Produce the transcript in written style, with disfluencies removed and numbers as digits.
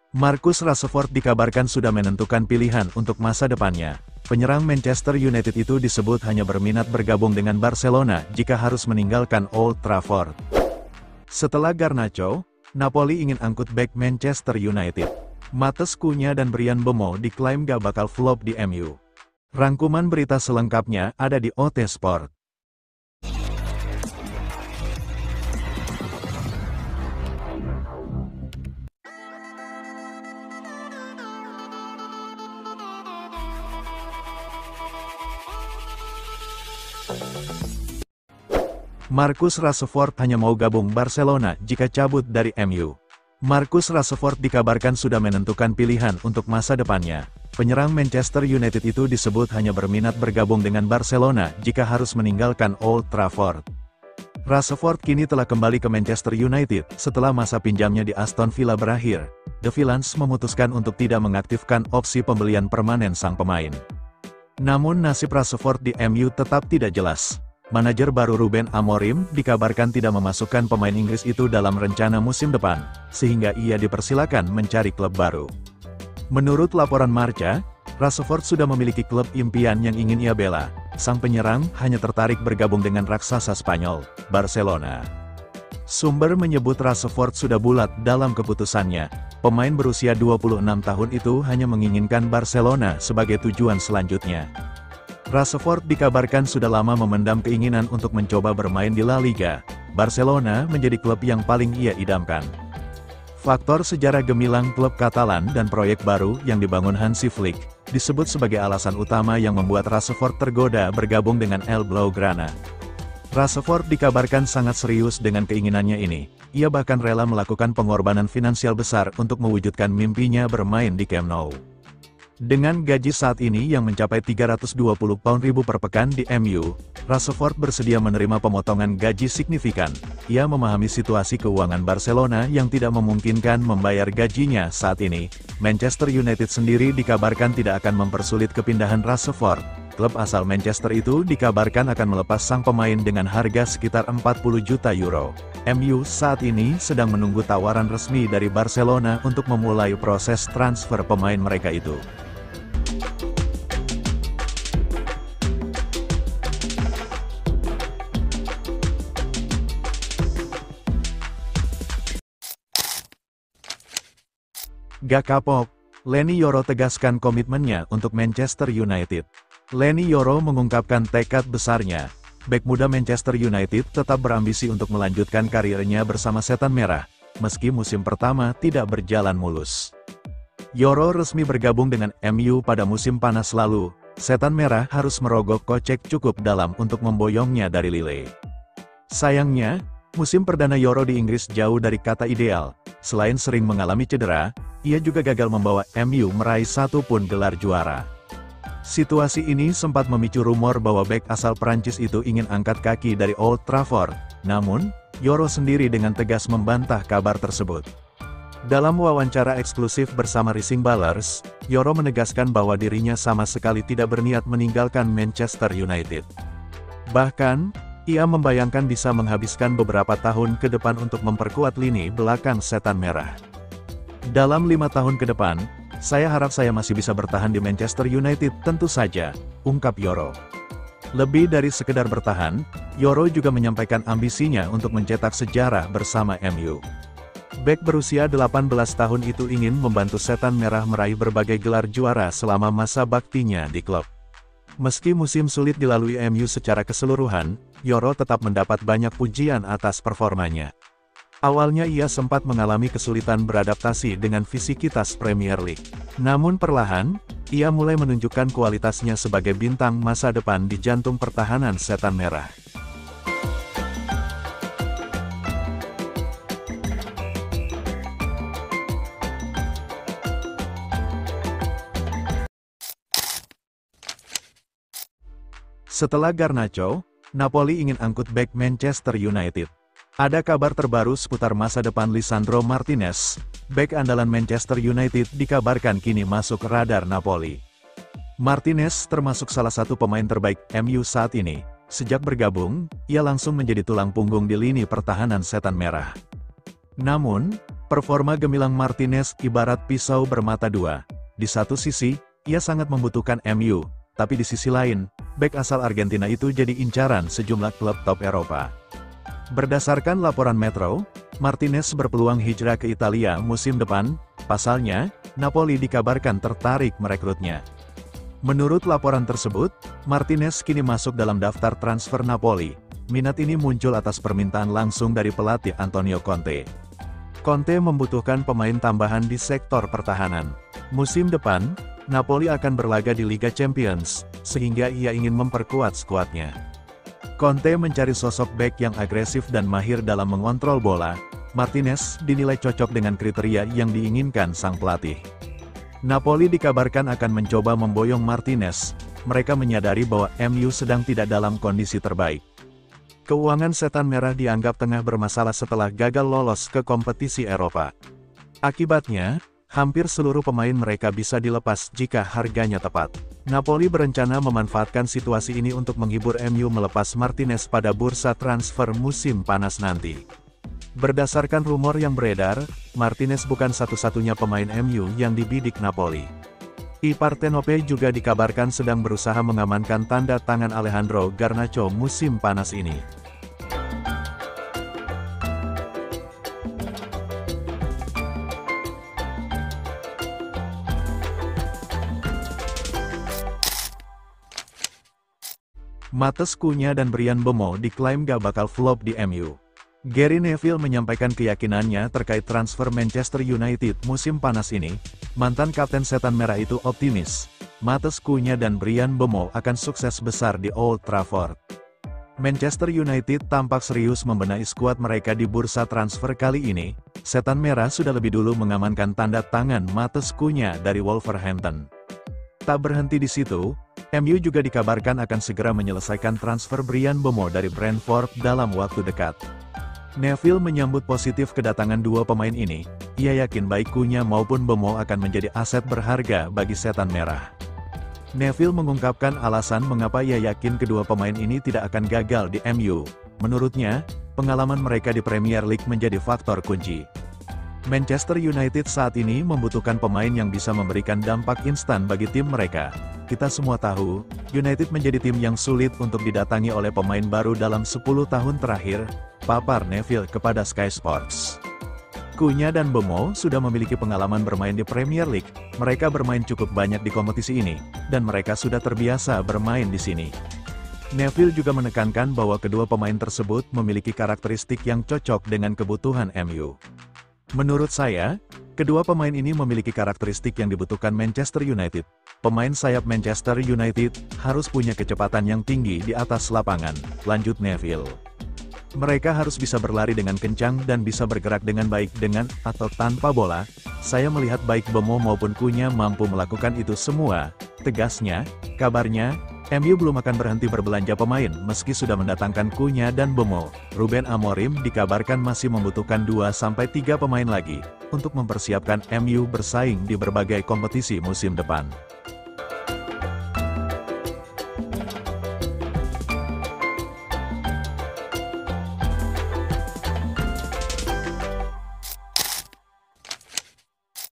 Marcus Rashford dikabarkan sudah menentukan pilihan untuk masa depannya. Penyerang Manchester United itu disebut hanya berminat bergabung dengan Barcelona jika harus meninggalkan Old Trafford. Setelah Garnacho, Napoli ingin angkut bek Manchester United. Matheus Cunha dan Bryan Mbeumo diklaim gak bakal flop di MU. Rangkuman berita selengkapnya ada di OT Sport. Marcus Rashford hanya mau gabung Barcelona jika cabut dari MU. Marcus Rashford dikabarkan sudah menentukan pilihan untuk masa depannya. Penyerang Manchester United itu disebut hanya berminat bergabung dengan Barcelona jika harus meninggalkan Old Trafford. Rashford kini telah kembali ke Manchester United setelah masa pinjamnya di Aston Villa berakhir. The Villains memutuskan untuk tidak mengaktifkan opsi pembelian permanen sang pemain. Namun nasib Rashford di MU tetap tidak jelas. Manajer baru Ruben Amorim dikabarkan tidak memasukkan pemain Inggris itu dalam rencana musim depan, sehingga ia dipersilakan mencari klub baru. Menurut laporan Marca, Rashford sudah memiliki klub impian yang ingin ia bela. Sang penyerang hanya tertarik bergabung dengan raksasa Spanyol, Barcelona. Sumber menyebut Rashford sudah bulat dalam keputusannya. Pemain berusia 26 tahun itu hanya menginginkan Barcelona sebagai tujuan selanjutnya. Rashford dikabarkan sudah lama memendam keinginan untuk mencoba bermain di La Liga. Barcelona menjadi klub yang paling ia idamkan. Faktor sejarah gemilang klub Katalan dan proyek baru yang dibangun Hansi Flick disebut sebagai alasan utama yang membuat Rashford tergoda bergabung dengan El Blaugrana. Rashford dikabarkan sangat serius dengan keinginannya ini. Ia bahkan rela melakukan pengorbanan finansial besar untuk mewujudkan mimpinya bermain di Camp Nou. Dengan gaji saat ini yang mencapai 320 pound ribu per pekan di MU, Rashford bersedia menerima pemotongan gaji signifikan. Ia memahami situasi keuangan Barcelona yang tidak memungkinkan membayar gajinya saat ini. Manchester United sendiri dikabarkan tidak akan mempersulit kepindahan Rashford. Klub asal Manchester itu dikabarkan akan melepas sang pemain dengan harga sekitar 40 juta euro. MU saat ini sedang menunggu tawaran resmi dari Barcelona untuk memulai proses transfer pemain mereka itu. Gak kapok, Leny Yoro tegaskan komitmennya untuk Manchester United. Leny Yoro mengungkapkan tekad besarnya. Bek muda Manchester United tetap berambisi untuk melanjutkan karirnya bersama Setan Merah, meski musim pertama tidak berjalan mulus. Yoro resmi bergabung dengan MU pada musim panas lalu. Setan Merah harus merogoh kocek cukup dalam untuk memboyongnya dari Lille. Sayangnya, musim perdana Yoro di Inggris jauh dari kata ideal. Selain sering mengalami cedera, ia juga gagal membawa MU meraih satu pun gelar juara. Situasi ini sempat memicu rumor bahwa bek asal Prancis itu ingin angkat kaki dari Old Trafford. Namun, Yoro sendiri dengan tegas membantah kabar tersebut. Dalam wawancara eksklusif bersama Rising Ballers, Yoro menegaskan bahwa dirinya sama sekali tidak berniat meninggalkan Manchester United. Bahkan, ia membayangkan bisa menghabiskan beberapa tahun ke depan untuk memperkuat lini belakang Setan Merah. Dalam 5 tahun ke depan, saya harap saya masih bisa bertahan di Manchester United tentu saja, ungkap Yoro. Lebih dari sekedar bertahan, Yoro juga menyampaikan ambisinya untuk mencetak sejarah bersama MU. Bek berusia 18 tahun itu ingin membantu Setan Merah meraih berbagai gelar juara selama masa baktinya di klub. Meski musim sulit dilalui MU secara keseluruhan, Yoro tetap mendapat banyak pujian atas performanya. Awalnya ia sempat mengalami kesulitan beradaptasi dengan Visikitas Premier League. Namun perlahan, ia mulai menunjukkan kualitasnya sebagai bintang masa depan di jantung pertahanan Setan Merah. Setelah Garnacho, Napoli ingin angkut bek Manchester United. Ada kabar terbaru seputar masa depan Lisandro Martinez. Bek andalan Manchester United dikabarkan kini masuk radar Napoli. Martinez termasuk salah satu pemain terbaik MU saat ini. Sejak bergabung, ia langsung menjadi tulang punggung di lini pertahanan Setan Merah. Namun, Performa gemilang Martinez ibarat pisau bermata dua. Di satu sisi, ia sangat membutuhkan MU, tapi di sisi lain, bek asal Argentina itu jadi incaran sejumlah klub top Eropa. Berdasarkan laporan Metro, Martinez berpeluang hijrah ke Italia musim depan, pasalnya, Napoli dikabarkan tertarik merekrutnya. Menurut laporan tersebut, Martinez kini masuk dalam daftar transfer Napoli. Minat ini muncul atas permintaan langsung dari pelatih Antonio Conte. Conte membutuhkan pemain tambahan di sektor pertahanan. Musim depan, Napoli akan berlaga di Liga Champions, sehingga ia ingin memperkuat skuadnya. Conte mencari sosok bek yang agresif dan mahir dalam mengontrol bola. Martinez dinilai cocok dengan kriteria yang diinginkan sang pelatih. Napoli dikabarkan akan mencoba memboyong Martinez. Mereka menyadari bahwa MU sedang tidak dalam kondisi terbaik. Keuangan Setan Merah dianggap tengah bermasalah setelah gagal lolos ke kompetisi Eropa. Akibatnya, hampir seluruh pemain mereka bisa dilepas jika harganya tepat. Napoli berencana memanfaatkan situasi ini untuk menghibur MU melepas Martinez pada bursa transfer musim panas nanti. Berdasarkan rumor yang beredar, Martinez bukan satu-satunya pemain MU yang dibidik Napoli. I Partenope juga dikabarkan sedang berusaha mengamankan tanda tangan Alejandro Garnacho musim panas ini. Matheus Cunha dan Bryan Mbeumo diklaim gak bakal flop di MU. Gary Neville menyampaikan keyakinannya terkait transfer Manchester United musim panas ini. Mantan kapten Setan Merah itu optimis, Matheus Cunha dan Bryan Mbeumo akan sukses besar di Old Trafford. Manchester United tampak serius membenahi skuad mereka di bursa transfer kali ini. Setan Merah sudah lebih dulu mengamankan tanda tangan Matheus Cunha dari Wolverhampton. Tak berhenti di situ, MU juga dikabarkan akan segera menyelesaikan transfer Bryan Mbeumo dari Brentford dalam waktu dekat. Neville menyambut positif kedatangan dua pemain ini. Ia yakin baik Cunha maupun Mbeumo akan menjadi aset berharga bagi Setan Merah. Neville mengungkapkan alasan mengapa ia yakin kedua pemain ini tidak akan gagal di MU. Menurutnya, pengalaman mereka di Premier League menjadi faktor kunci. Manchester United saat ini membutuhkan pemain yang bisa memberikan dampak instan bagi tim mereka. Kita semua tahu, United menjadi tim yang sulit untuk didatangi oleh pemain baru dalam 10 tahun terakhir, papar Neville kepada Sky Sports. Cunha dan Mbeumo sudah memiliki pengalaman bermain di Premier League, mereka bermain cukup banyak di kompetisi ini, dan mereka sudah terbiasa bermain di sini. Neville juga menekankan bahwa kedua pemain tersebut memiliki karakteristik yang cocok dengan kebutuhan MU. Menurut saya, kedua pemain ini memiliki karakteristik yang dibutuhkan Manchester United. Pemain sayap Manchester United harus punya kecepatan yang tinggi di atas lapangan, lanjut Neville. Mereka harus bisa berlari dengan kencang dan bisa bergerak dengan baik dengan atau tanpa bola. Saya melihat baik Mbeumo maupun Cunha mampu melakukan itu semua, tegasnya. Kabarnya, MU belum akan berhenti berbelanja pemain meski sudah mendatangkan Cunha dan Mbeumo. Ruben Amorim dikabarkan masih membutuhkan 2-3 pemain lagi untuk mempersiapkan MU bersaing di berbagai kompetisi musim depan.